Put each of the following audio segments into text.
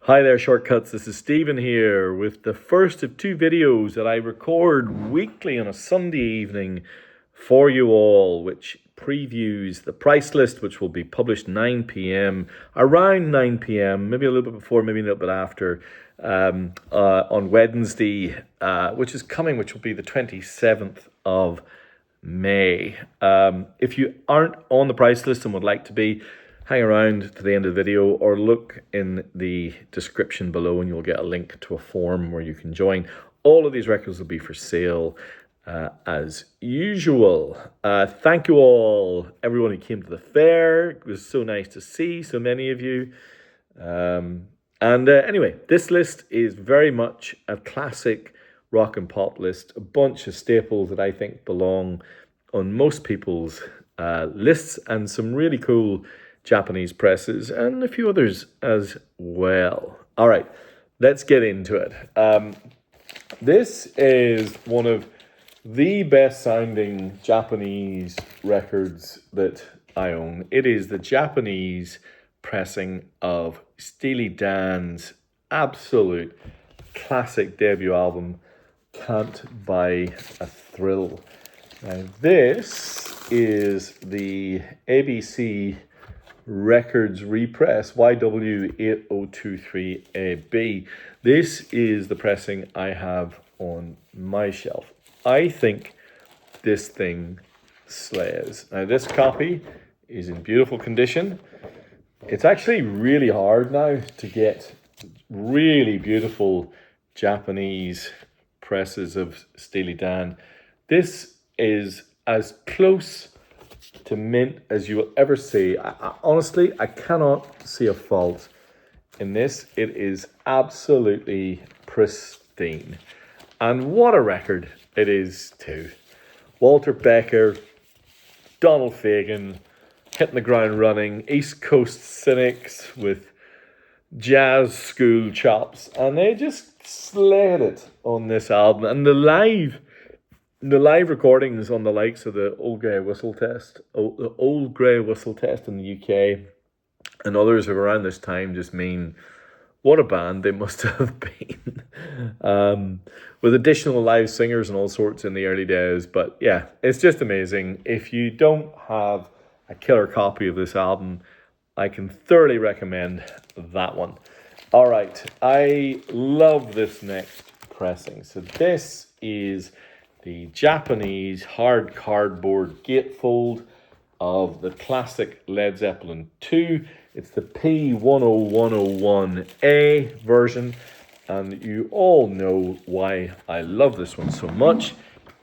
Hi there, Shortcuts. This is Stephen here with the first of two videos that I record weekly on a Sunday evening for you all, which previews the price list, which will be published 9 p.m., around 9 p.m., maybe a little bit before, maybe a little bit after, on Wednesday, which is coming, which will be the 27th of May. If you aren't on the price list and would like to be, hang around to the end of the video or look in the description below and you'll get a link to a form where you can join. All of these records will be for sale as usual. Thank you all, everyone who came to the fair. It was so nice to see so many of you. Anyway, this list is very much a classic rock and pop list, a bunch of staples that I think belong on most people's lists, and some really cool Japanese presses and a few others as well. All right, let's get into it. This is one of the best sounding Japanese records that I own. It is the Japanese pressing of Steely Dan's absolute classic debut album, Can't Buy a Thrill. Now, this is the ABC Records repress YW8023AB. This is the pressing I have on my shelf. I think this thing slays. Now, this copy is in beautiful condition. It's actually really hard now to get really beautiful Japanese presses of Steely Dan. This is as close to mint as you will ever see. Honestly, I cannot see a fault in this. It is absolutely pristine. And what a record it is too. Walter Becker, Donald Fagen, hitting the ground running, East Coast cynics with jazz school chops, and they just slayed it on this album. And the live recordings on the likes of the Old Grey Whistle Test in the UK and others around this time just mean what a band they must have been. With additional live singers and all sorts in the early days. But yeah, it's just amazing. If you don't have a killer copy of this album, I can thoroughly recommend that one. All right, I love this next pressing. So this is the Japanese hard cardboard gatefold of the classic Led Zeppelin 2. It's the P10101A version, and you all know why I love this one so much.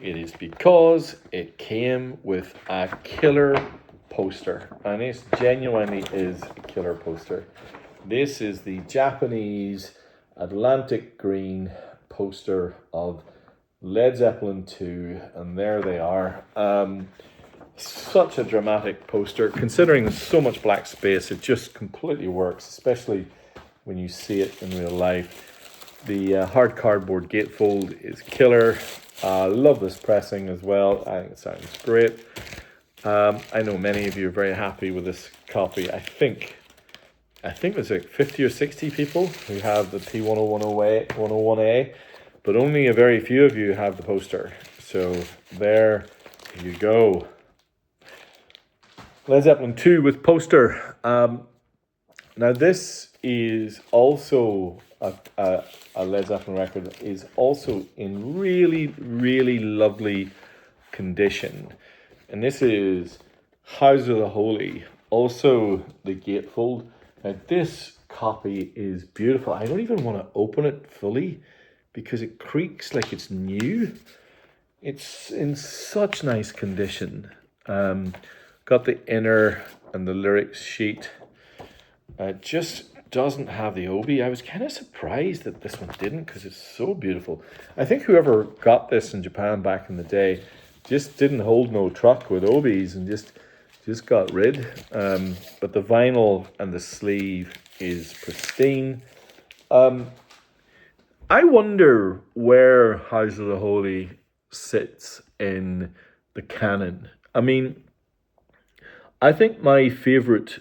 It is because it came with a killer poster, and this genuinely is a killer poster. This is the Japanese Atlantic green poster of Led Zeppelin 2, and there they are. Such a dramatic poster. Considering there's so much black space, it just completely works, especially when you see it in real life. The hard cardboard gatefold is killer. Love this pressing as well. I think it sounds great. I know many of you are very happy with this copy. I think there's like 50 or 60 people who have the P101A, but only a very few of you have the poster. So there you go. Led Zeppelin 2 with poster. Now this is also a Led Zeppelin record that is also in really, really lovely condition. And this is House of the Holy, also the gatefold. Now this copy is beautiful. I don't even want to open it fully because it creaks like it's new. It's in such nice condition. Got the inner and the lyrics sheet. It just doesn't have the obi. I was kind of surprised that this one didn't because it's so beautiful. I think whoever got this in Japan back in the day just didn't hold no truck with obis and just got rid. But the vinyl and the sleeve is pristine. I wonder where House of the Holy sits in the canon. I mean, I think my favorite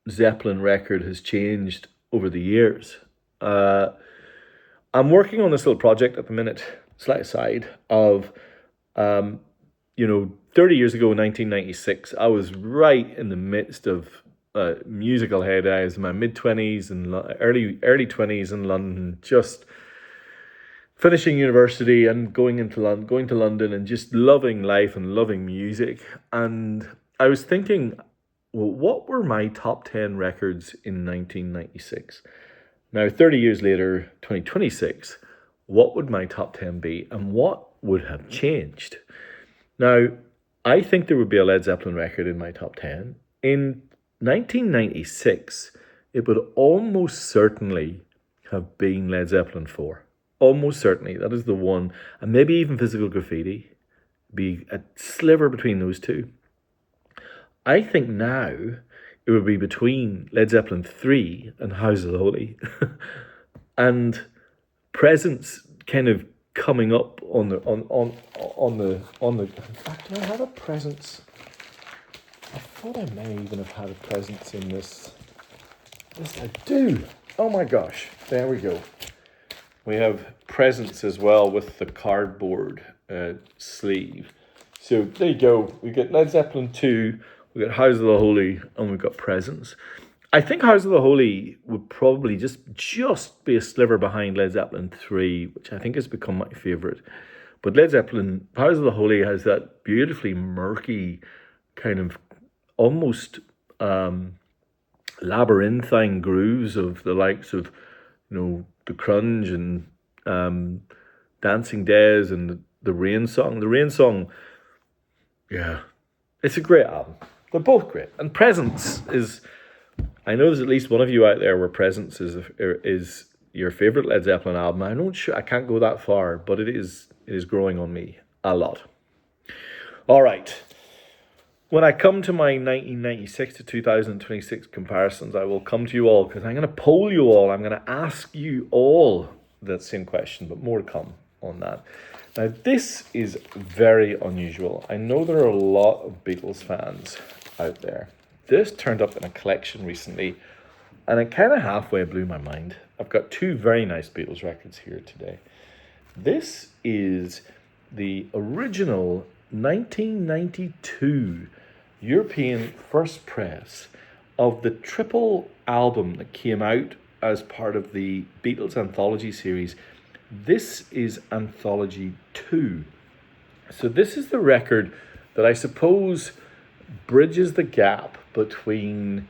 Zeppelin record has changed over the years. I'm working on this little project at the minute, slight aside, of, 30 years ago, 1996, I was right in the midst of musical heyday. I was in my mid-20s and early 20s in London, just finishing university and going to London and just loving life and loving music. And I was thinking, well, what were my top 10 records in 1996? Now, 30 years later, 2026, what would my top 10 be and what would have changed? Now, I think there would be a Led Zeppelin record in my top 10. In 1996, it would almost certainly have been Led Zeppelin 4. Almost certainly. That is the one. And maybe even Physical Graffiti. Be a sliver between those two. I think now it would be between Led Zeppelin 3 and House of the Holy. And Presence kind of coming up on the in fact, do I have a Presence? I thought I may even have had a Presence in this. Yes, I do. Oh my gosh. There we go. We have Presence as well with the cardboard sleeve. So there you go. We get Led Zeppelin 2, we got House of the Holy, and we've got Presence. I think House of the Holy would probably just be a sliver behind Led Zeppelin 3, which I think has become my favourite. But Led Zeppelin, House of the Holy has that beautifully murky, kind of almost labyrinthine grooves of the likes of, the Crunge and Dancing Days and the Rain Song. The Rain Song, yeah, it's a great album. They're both great. And Presence is, I know there's at least one of you out there where Presence is your favourite Led Zeppelin album. I'm not sure, I can't go that far, but it is growing on me a lot. All right. When I come to my 1996 to 2026 comparisons, I will come to you all because I'm going to poll you all. I'm going to ask you all that same question, but more to come on that. Now, this is very unusual. I know there are a lot of Beatles fans out there. This turned up in a collection recently, and it kind of halfway blew my mind. I've got two very nice Beatles records here today. This is the original 1992 European first press of the triple album that came out as part of the Beatles anthology series. This is Anthology 2. So this is the record that I suppose bridges the gap between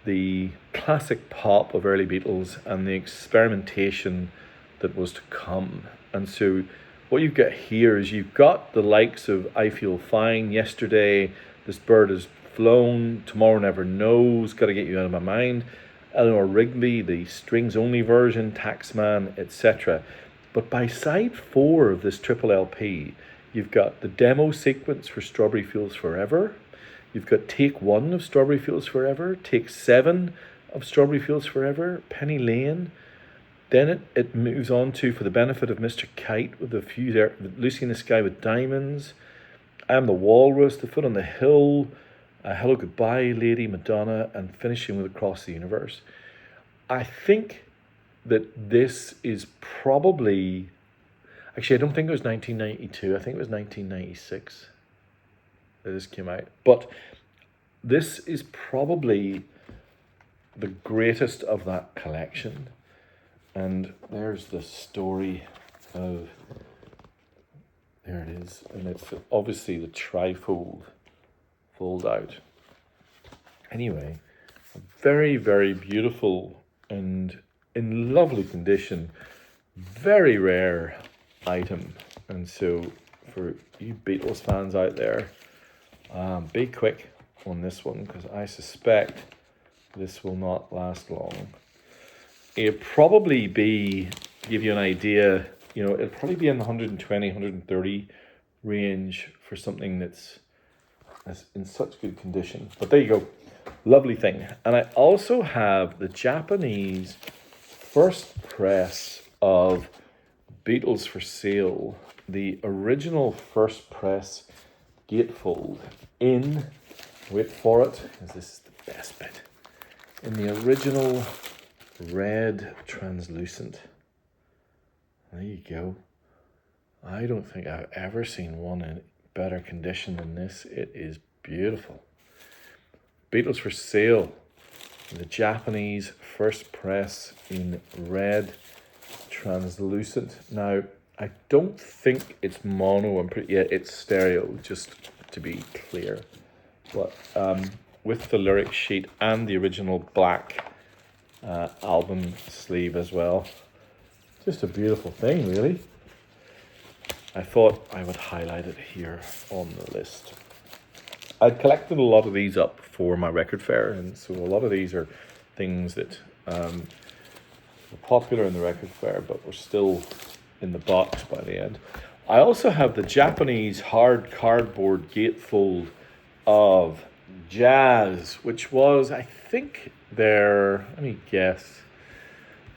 the classic pop of early Beatles and the experimentation that was to come. And so what you've got here is you've got the likes of I Feel Fine, Yesterday, This Bird Has Flown, Tomorrow Never Knows, Gotta Get You Out of My Mind, Eleanor Rigby, the strings only version, Taxman, etc. But by side 4 of this triple LP, you've got the demo sequence for Strawberry Fields Forever, you've got take 1 of Strawberry Fields Forever, take 7 of Strawberry Fields Forever, Penny Lane. Then it moves on to For the Benefit of Mr. Kite with a few there, Lucy in the Sky with Diamonds, I Am the Walrus, The Foot on the Hill, Hello Goodbye Lady, Madonna, and finishing with Across the Universe. I think that this is probably, actually I don't think it was 1992, I think it was 1996 that this came out. But this is probably the greatest of that collection. And there's the story of, there it is, and it's obviously the trifold fold out. Anyway, a very, very beautiful and in lovely condition, very rare item. And so for you Beatles fans out there, be quick on this one because I suspect this will not last long. It'll probably be, give you an idea, it'll probably be in the 120, 130 range for something that's in such good condition. But there you go. Lovely thing. And I also have the Japanese first press of Beatles for Sale, the original first press gatefold in, wait for it, because this is the best bit, in the original red translucent. There you go. I don't think I've ever seen one in better condition than this. It is beautiful. Beatles for Sale. The Japanese first press in red translucent. Now, I don't think it's mono. It's stereo, just to be clear. But with the lyric sheet and the original black album sleeve as well. Just a beautiful thing, really. I thought I would highlight it here on the list. I'd collected a lot of these up for my record fair, and so a lot of these are things that were popular in the record fair, but were still in the box by the end. I also have the Japanese hard cardboard gatefold of Jazz, which was, I think, let me guess,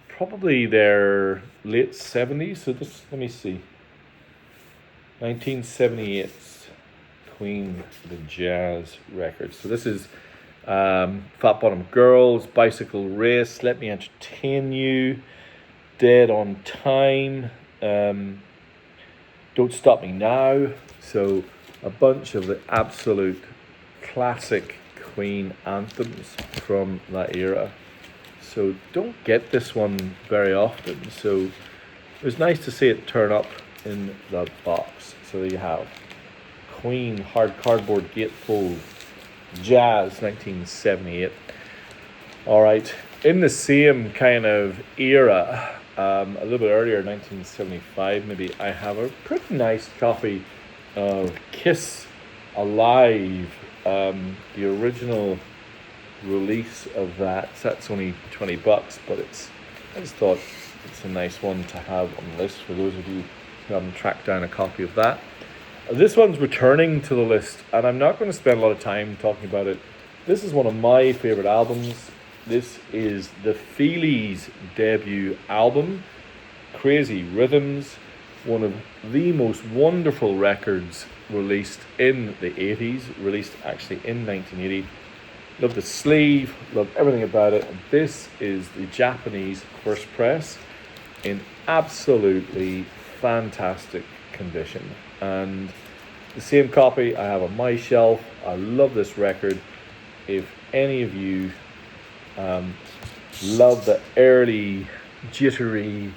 probably their late 70s. So this, let me see, 1978's Queen, the Jazz record. So this is Fat Bottom Girls, Bicycle Race, Let Me Entertain You, Dead on Time, Don't Stop Me Now. So a bunch of the absolute classic Queen anthems from that era. So don't get this one very often. So it was nice to see it turn up in the box. So there you have Queen hard cardboard gatefold Jazz 1978. All right, in the same kind of era, a little bit earlier, 1975 maybe, I have a pretty nice copy of Kiss Alive, the original release of that. So that's only $20, but I just thought it's a nice one to have on the list for those of you who haven't tracked down a copy of that. This one's returning to the list, and I'm not going to spend a lot of time talking about it. This is one of my favorite albums. This is the Feelies' debut album, Crazy Rhythms, one of the most wonderful records released in the 80s, released actually in 1980. Love the sleeve, love everything about it. And this is the Japanese first press in absolutely fantastic condition. And the same copy I have on my shelf. I love this record. If any of you love the early, jittery,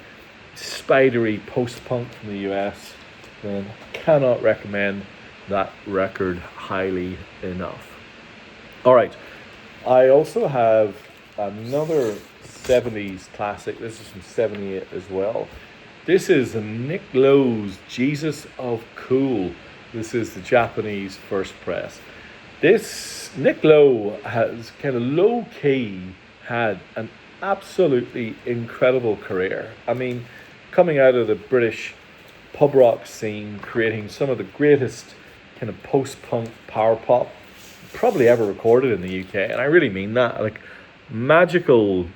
spidery post-punk from the US, then cannot recommend that record highly enough. All right, I also have another 70s classic. This is from 78 as well. This is Nick Lowe's Jesus of Cool. This is the Japanese first press. This Nick Lowe has kind of low-key had an absolutely incredible career. I mean, coming out of the British pub rock scene, creating some of the greatest kind of post-punk power pop probably ever recorded in the UK, and I really mean that. Like, magical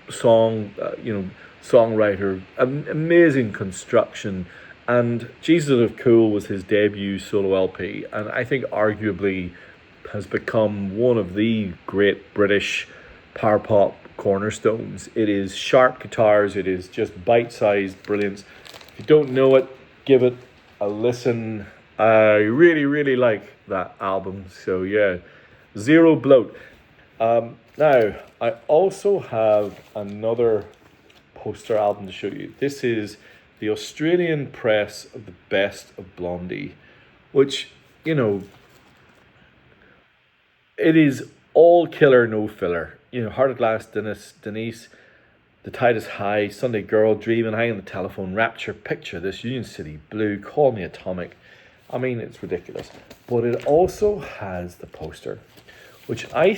songwriter, amazing construction, and Jesus of Cool was his debut solo LP, and I think arguably has become one of the great British power pop cornerstones. It is sharp guitars, it is just bite-sized brilliance. If you don't know it, give it a listen. I really, really like that album. So yeah, Zero Bloat. Now, I also have another poster album to show you. This is the Australian press of the Best of Blondie, which, it is all killer, no filler. Heart of Glass, Denise, The Tide is High, Sunday Girl, Dreaming, High on the Telephone, Rapture, Picture This, Union City Blue, Call Me Atomic. I mean, it's ridiculous. But it also has the poster, which I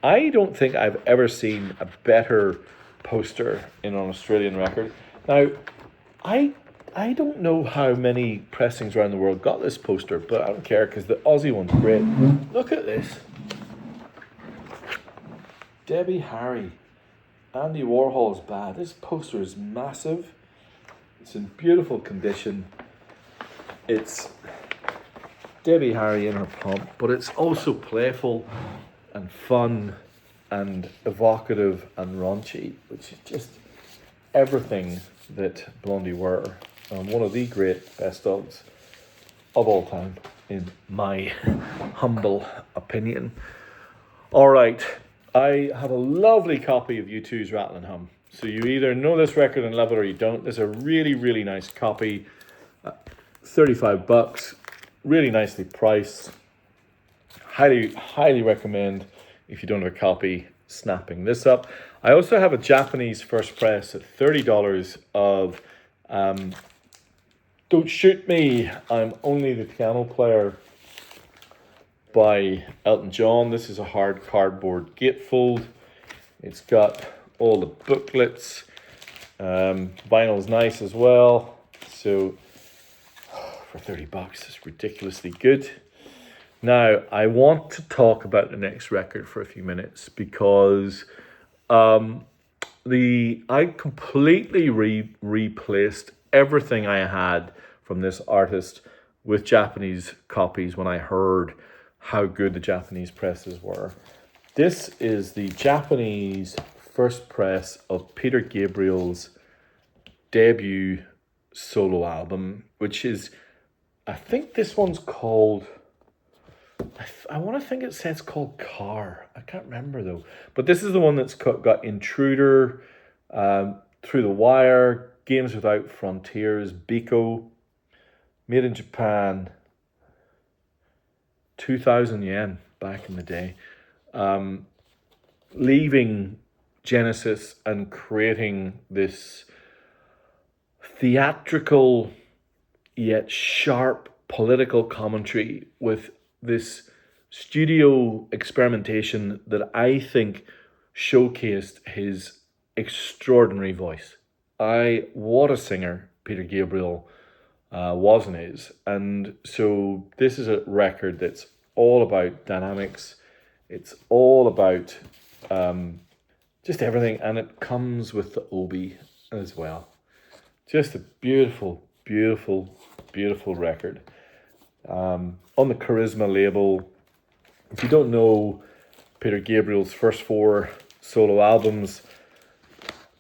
don't think I've ever seen a better poster in an Australian record. Now, I don't know how many pressings around the world got this poster, but I don't care because the Aussie one's great. Look at this. Debbie Harry, Andy Warhol's bad. This poster is massive. It's in beautiful condition. It's Debbie Harry in her pomp, but it's also playful and fun and evocative and raunchy, which is just everything that Blondie were. One of the great best dogs of all time, in my humble opinion. All right, I have a lovely copy of U2's Rattle and Hum. So you either know this record and love it or you don't. There's a really, really nice copy, $35, really nicely priced. Highly, highly recommend, if you don't have a copy, snapping this up. I also have a Japanese first press at $30 of Don't Shoot Me, I'm Only the Piano Player by Elton John. This is a hard cardboard gatefold. It's got all the booklets. Vinyl's nice as well. So for $30, it's ridiculously good. Now, I want to talk about the next record for a few minutes because I completely replaced everything I had from this artist with Japanese copies when I heard how good the Japanese presses were. This is the Japanese first press of Peter Gabriel's debut solo album, which is, I think this one's called, I want to think it says called Car. I can't remember though. But this is the one that's got Intruder, Through the Wire, Games Without Frontiers, Biko, Made in Japan, 2,000 yen back in the day. Leaving Genesis and creating this theatrical yet sharp political commentary with this studio experimentation that I think showcased his extraordinary voice. What a singer Peter Gabriel was and is. And so this is a record that's all about dynamics. It's all about just everything. And it comes with the obi as well. Just a beautiful, beautiful, beautiful record. On the Charisma label. If you don't know Peter Gabriel's first 4 solo albums,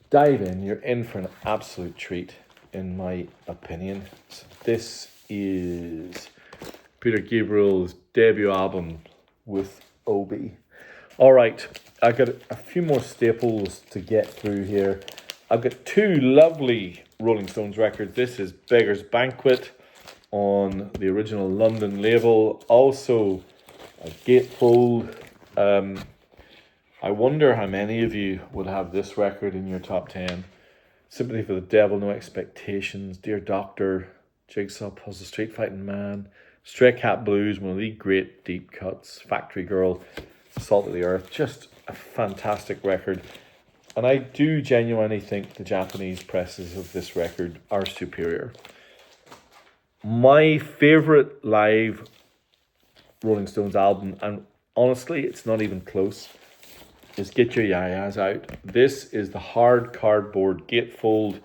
dive in. You're in for an absolute treat, in my opinion. So this is Peter Gabriel's debut album with Obi. All right, I've got a few more staples to get through here. I've got 2 lovely Rolling Stones records. This is Beggar's Banquet on the original London label. Also a gatefold. I wonder how many of you would have this record in your top 10. Sympathy for the Devil, No Expectations, Dear Doctor, Jigsaw Puzzle, Street Fighting Man, Stray Cat Blues, one of the great deep cuts, Factory Girl, Salt of the Earth. Just a fantastic record. And I do genuinely think the Japanese presses of this record are superior. My favourite live Rolling Stones album, and honestly, it's not even close, is Get Your Yayas Out. This is the hard cardboard gatefold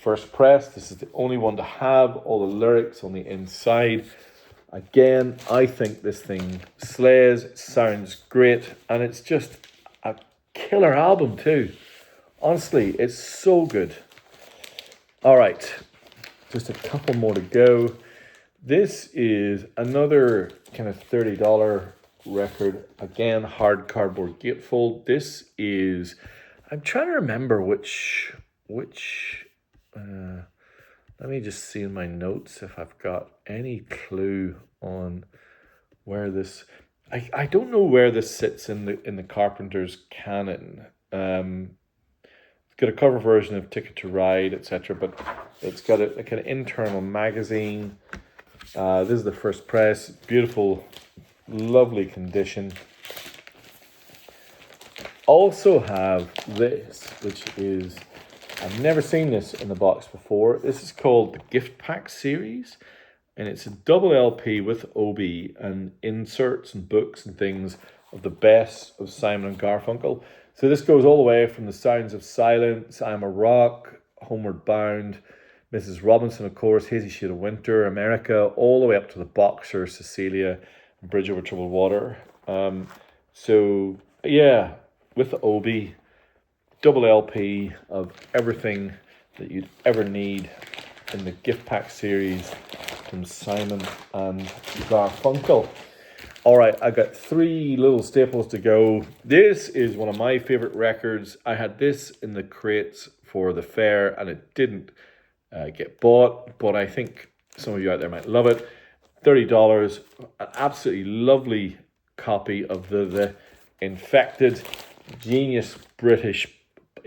first press. This is the only one to have all the lyrics on the inside. Again, I think this thing slays, it sounds great, and it's just a killer album too. Honestly, it's so good. All right, just a couple more to go. This is another kind of $30 record. Again, hard cardboard gatefold. This is, I'm trying to remember which let me just see in my notes if I've got any clue on where this, I don't know where this sits in the Carpenters canon. It's got a cover version of Ticket to Ride, etc., but it's got a kind of internal magazine. This is the first press. Beautiful, lovely condition. Also have this, which is, I've never seen this in the box before. This is called the Gift Pack series, and it's a double LP with Obi and inserts and books and things of the best of Simon and Garfunkel. So this goes all the way from The Sounds of Silence, I'm a Rock, Homeward Bound, Mrs. Robinson, of course, Hazy Shade of Winter, America, all the way up to The Boxer, Cecilia, and Bridge Over Troubled Water. So, yeah, with the Obi, double LP of everything that you'd ever need in the gift pack series from Simon and Garfunkel. All right, I got 3 little staples to go. This is one of my favorite records. I had this in the crates for the fair and it didn't get bought, but I think some of you out there might love it. $30, an absolutely lovely copy of the Infected, genius British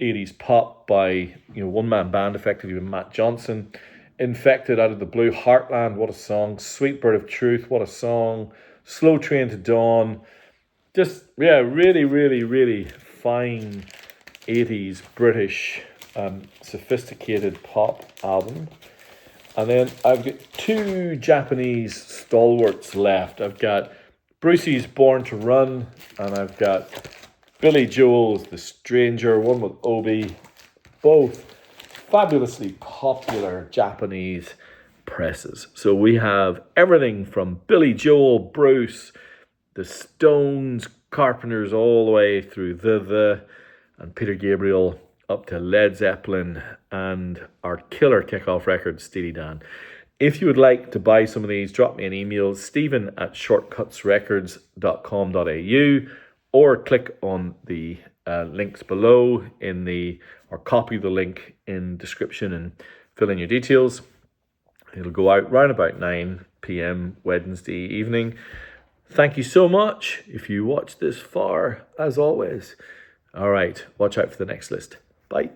80s pop by one-man band effectively with Matt Johnson. Infected, Out of the Blue, Heartland, what a song. Sweet Bird of Truth, what a song. Slow Train to Dawn. Just, yeah, really, really, really fine 80s British sophisticated pop album. And then I've got 2 Japanese stalwarts left. I've got Brucey's Born to Run, and I've got Billy Joel's The Stranger, one with Obi. Both fabulously popular Japanese presses. So we have everything from Billy Joel, Bruce, the Stones, Carpenters, all the way through the and Peter Gabriel, up to Led Zeppelin and our killer kickoff record, Steely Dan. If you would like to buy some of these, drop me an email, stephen@shortcutsrecords.com.au, or click on the links below or copy the link in description and fill in your details. It'll go out round about 9 p.m. Wednesday evening. Thank you so much if you watched this far, as always. All right, watch out for the next list. Bye.